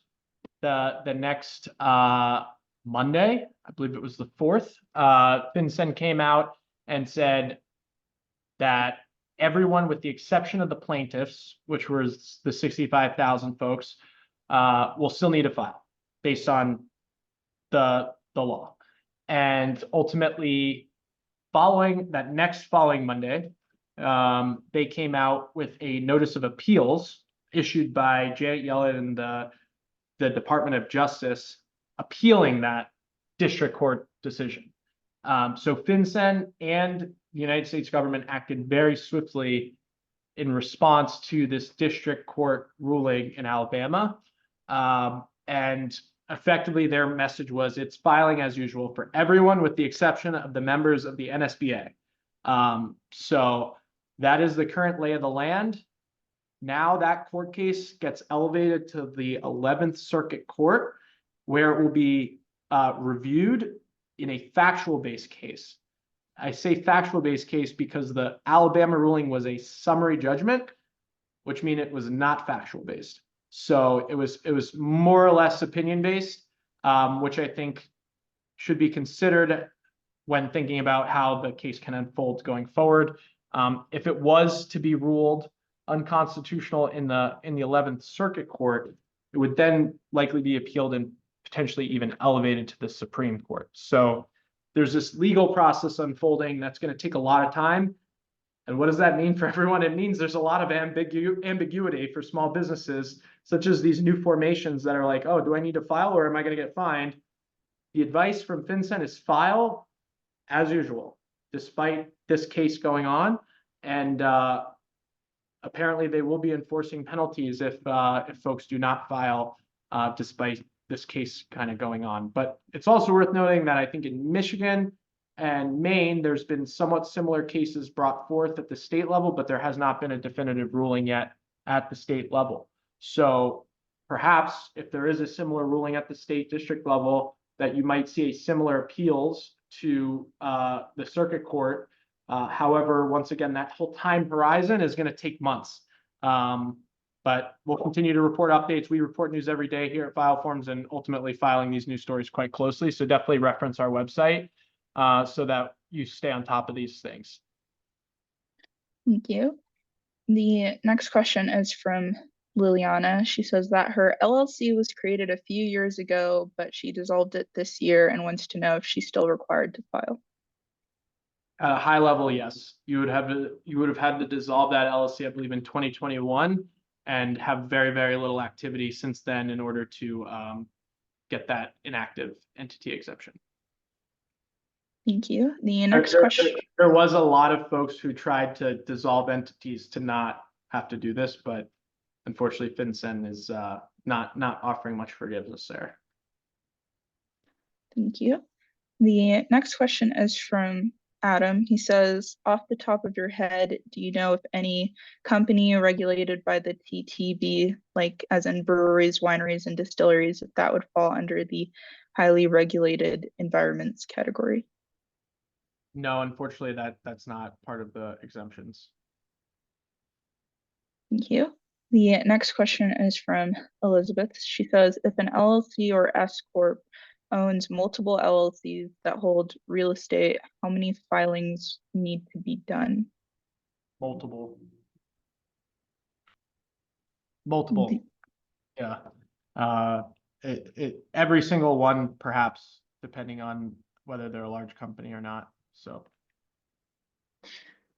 the next Monday, I believe it was the 4th, FinCEN came out and said that everyone, with the exception of the plaintiffs, which was the 65,000 folks, will still need a file based on the law. And ultimately, following Monday, they came out with a notice of appeals issued by Janet Yellen and the Department of Justice, appealing that district court decision. So FinCEN and the United States government acted very swiftly in response to this district court ruling in Alabama. And effectively, their message was it's filing as usual for everyone with the exception of the members of the NSBA. So that is the current lay of the land. Now that court case gets elevated to the 11th Circuit Court, where it will be reviewed in a factual-based case. I say factual-based case because the Alabama ruling was a summary judgment, which means it was not factual-based. So it was more or less opinion-based, which I think should be considered when thinking about how the case can unfold going forward. If it was to be ruled unconstitutional in the 11th Circuit Court, it would then likely be appealed and potentially even elevated to the Supreme Court. So there's this legal process unfolding that's going to take a lot of time. And what does that mean for everyone? It means there's a lot of ambiguity for small businesses, such as these new formations that are like, oh, do I need to file or am I going to get fined? The advice from FinCEN is file as usual, despite this case going on. And apparently they will be enforcing penalties if folks do not file despite this case kind of going on. But it's also worth noting that I think in Michigan and Maine, there's been somewhat similar cases brought forth at the state level, but there has not been a definitive ruling yet at the state level. So perhaps if there is a similar ruling at the state district level, that you might see a similar appeals to the circuit court. However, once again, that whole time horizon is going to take months. But we'll continue to report updates. We report news every day here at FileForms and ultimately filing these news stories quite closely. So definitely reference our website so that you stay on top of these things. Thank you. The next question is from Liliana. She says that her LLC was created a few years ago, but she dissolved it this year and wants to know if she's still required to file. At a high level, yes. You would have had to dissolve that LLC, I believe, in 2021, and have very, very little activity since then in order to get that inactive entity exception. Thank you. The next question. There was a lot of folks who tried to dissolve entities to not have to do this, but unfortunately, FinCEN is not offering much forgiveness there. Thank you. The next question is from Adam. He says, off the top of your head, do you know if any company regulated by the TTB, like as in breweries, wineries, and distilleries, if that would fall under the highly regulated environments category? No, unfortunately, that's not part of the exemptions. Thank you. The next question is from Elizabeth. She says, if an LLC or S Corp owns multiple LLCs that hold real estate, how many filings need to be done? Multiple. Yeah. Every single one, perhaps, depending on whether they're a large company or not. So.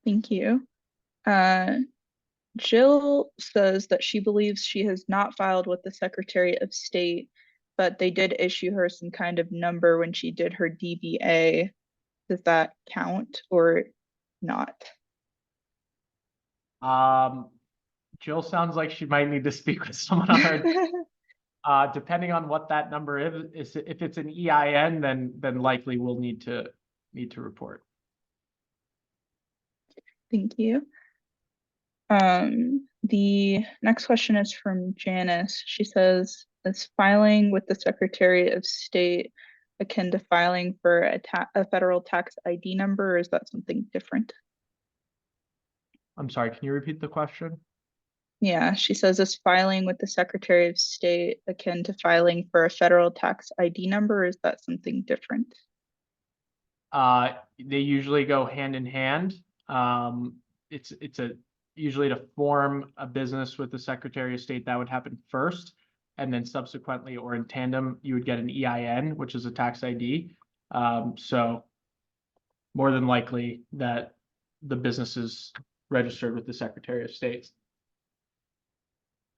Thank you. Jill says that she believes she has not filed with the Secretary of State, but they did issue her some kind of number when she did her DBA. Does that count or not? Jill sounds like she might need to speak with someone on her. Depending on what that number is, if it's an EIN, then likely we'll need to report. Thank you. The next question is from Janice. She says, is filing with the Secretary of State akin to filing for a federal tax ID number, or is that something different? I'm sorry, can you repeat the question? Yeah, she says, is filing with the Secretary of State akin to filing for a federal tax ID number, or is that something different? They usually go hand in hand. It's usually to form a business with the Secretary of State, that would happen first, and then subsequently or in tandem, you would get an EIN, which is a tax ID. So more than likely that the business is registered with the Secretary of State.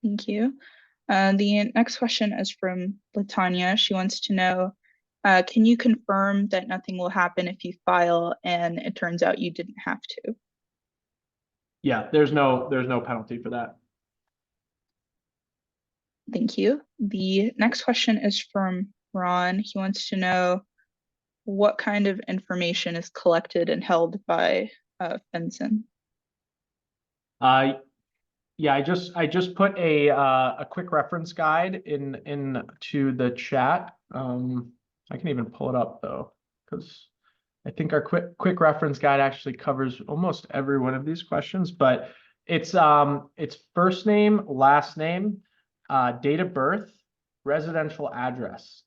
Thank you. The next question is from Latanya. She wants to know, can you confirm that nothing will happen if you file and it turns out you didn't have to? Yeah, there's no penalty for that. Thank you. The next question is from Ron. He wants to know what kind of information is collected and held by FinCEN. Yeah, I just put a quick reference guide into the chat. I can even pull it up though, because I think our quick reference guide actually covers almost every one of these questions, but it's first name, last name, date of birth, residential address,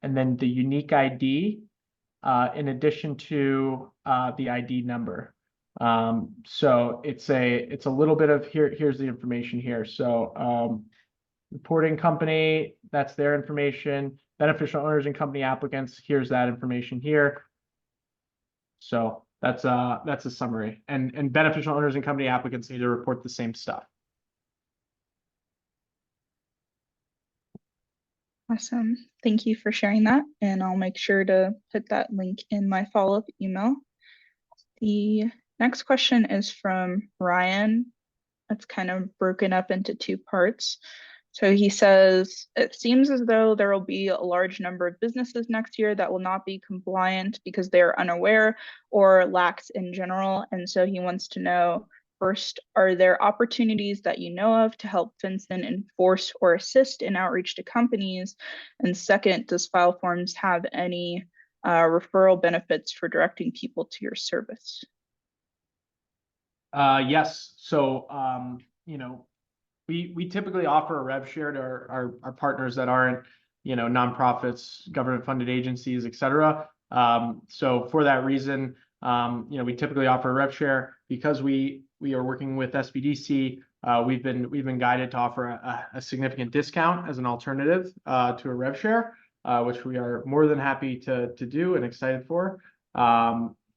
and then the unique ID, in addition to the ID number. So it's a little bit of here's the information here. So reporting company, that's their information. Beneficial owners and company applicants, here's that information here. So that's a summary. And beneficial owners and company applicants need to report the same stuff. Awesome. Thank you for sharing that. And I'll make sure to put that link in my follow-up email. The next question is from Ryan. It's kind of broken up into two parts. So he says, it seems as though there will be a large number of businesses next year that will not be compliant because they are unaware or lax in general. And so he wants to know, first, are there opportunities that you know of to help FinCEN enforce or assist in outreach to companies? And second, does FileForms have any referral benefits for directing people to your service? Yes. So, we typically offer a rev share to our partners that aren't, nonprofits, government funded agencies, et cetera. So for that reason, we typically offer a rev share because we are working with SBDC. we've been guided to offer a significant discount as an alternative to a rev share, which we are more than happy to do and excited for.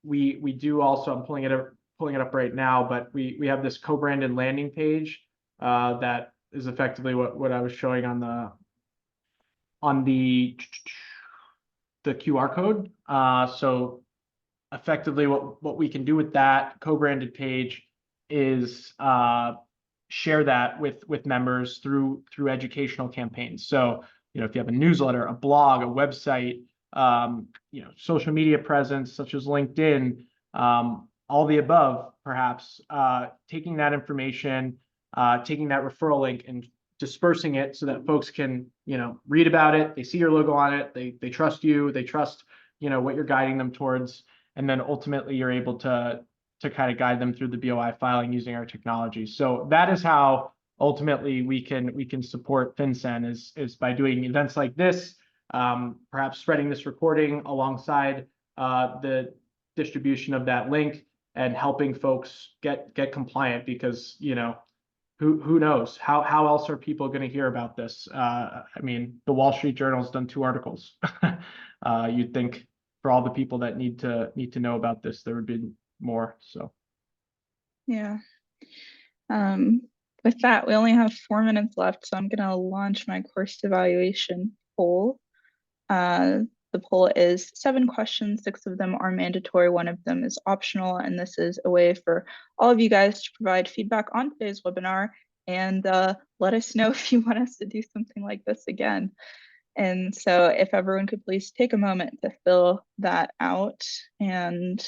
We do also, I'm pulling it up right now, but we have this co-branded landing page that is effectively what I was showing on the QR code. So effectively what we can do with that co-branded page is share that with members through educational campaigns. So, if you have a newsletter, a blog, a website, social media presence such as LinkedIn, all the above, perhaps, taking that information, taking that referral link and dispersing it so that folks can, read about it. They see your logo on it. They trust you. They trust, what you're guiding them towards. And then ultimately you're able to kind of guide them through the BOI filing using our technology. So that is how ultimately we can support FinCEN is by doing events like this, perhaps spreading this recording alongside the distribution of that link and helping folks get compliant, because who knows how else are people going to hear about this? I mean, the Wall Street Journal's done 2 articles. You'd think for all the people that need to know about this, there would be more. So yeah. With that, we only have 4 minutes left, so I'm going to launch my course evaluation poll. The poll is 7 questions, 6 of them are mandatory, 1 of them is optional, and this is a way for all of you guys to provide feedback on today's webinar and let us know if you want us to do something like this again. And so if everyone could please take a moment to fill that out, and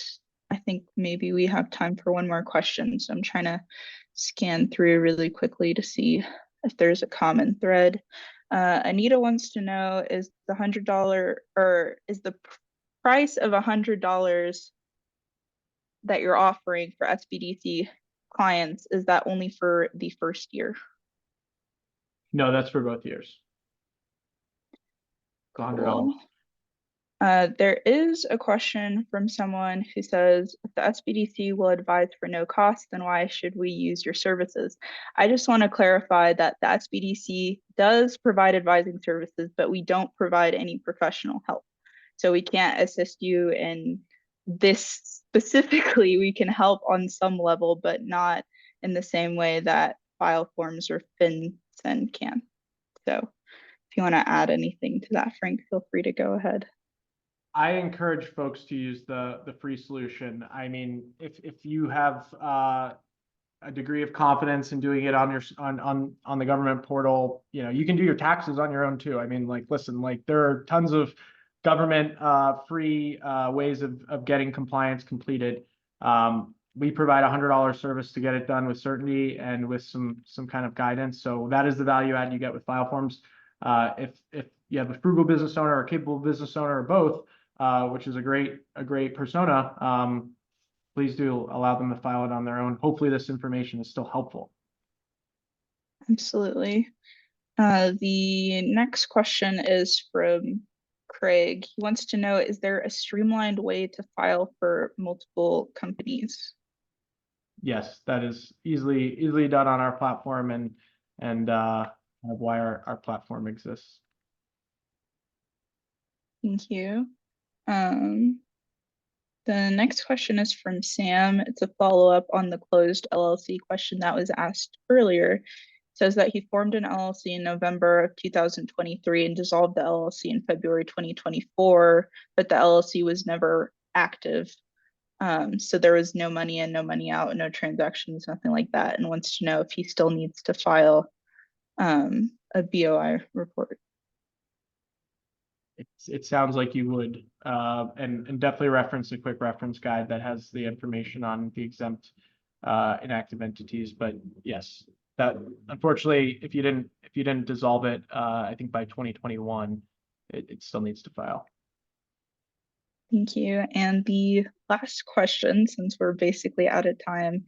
I think maybe we have time for 1 more question. So I'm trying to scan through really quickly to see if there's a common thread. Anita wants to know, is the $100 or is the price of $100 that you're offering for SBDC clients, is that only for the first year? no, that's for both years. $100. Cool. There is a question from someone who says, if the SBDC will advise for no cost, then why should we use your services? I just want to clarify that the SBDC does provide advising services, but we don't provide any professional help. So we can't assist you in this specifically. We can help on some level, but not in the same way that FileForms or FinCEN can. So if you want to add anything to that, Frank, feel free to go ahead. I encourage folks to use the free solution. I mean, if you have a degree of confidence in doing it on your on the government portal, you can do your taxes on your own too. I mean, listen, there are tons of government free ways of getting compliance completed. We provide $100 service to get it done with certainty and with some kind of guidance. So that is the value add you get with FileForms. If you have a frugal business owner or a capable business owner or both, which is a great persona, please do allow them to file it on their own. Hopefully this information is still helpful. Absolutely. The next question is from Craig. He wants to know, is there a streamlined way to file for multiple companies? Yes, that is easily done on our platform, and kind of why our platform exists. Thank you. The next question is from Sam. It's a follow-up on the closed LLC question that was asked earlier. It says that he formed an LLC in November of 2023 and dissolved the LLC in February 2024, but the LLC was never active. So there was no money in, no money out, no transactions, nothing like that, and wants to know if he still needs to file a BOI report. It sounds like you would, and definitely reference a quick reference guide that has the information on the exempt inactive entities. But yes, that unfortunately, if you didn't dissolve it, I think by 2021, it still needs to file. Thank you. And the last question, since we're basically out of time,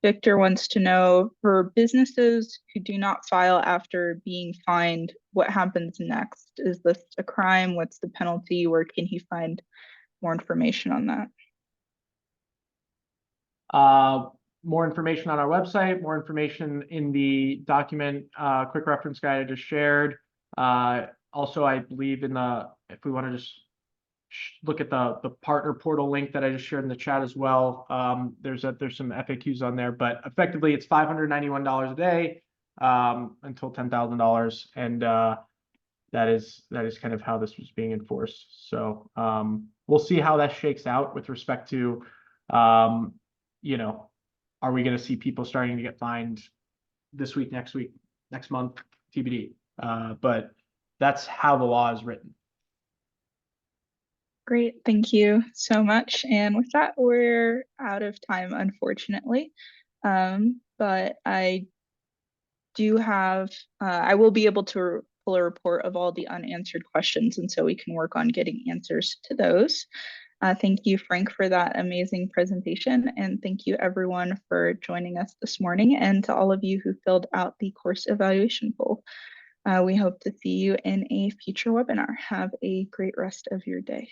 Victor wants to know, for businesses who do not file after being fined, what happens next? Is this a crime? What's the penalty? Where can he find more information on that? more information on our website, more information in the document, quick reference guide I just shared. Also, I believe if we want to just look at the partner portal link that I just shared in the chat as well. There's some FAQs on there, but effectively it's $591 a day until $10,000, and that is kind of how this was being enforced. So we'll see how that shakes out with respect to, you know, are we going to see people starting to get fined this week, next month, TBD. But that's how the law is written. Great, thank you so much. And with that, we're out of time, unfortunately. But I do have, I will be able to pull a report of all the unanswered questions, and so we can work on getting answers to those. Thank you, Frank, for that amazing presentation, and thank you everyone for joining us this morning, and to all of you who filled out the course evaluation poll. We hope to see you in a future webinar. Have a great rest of your day.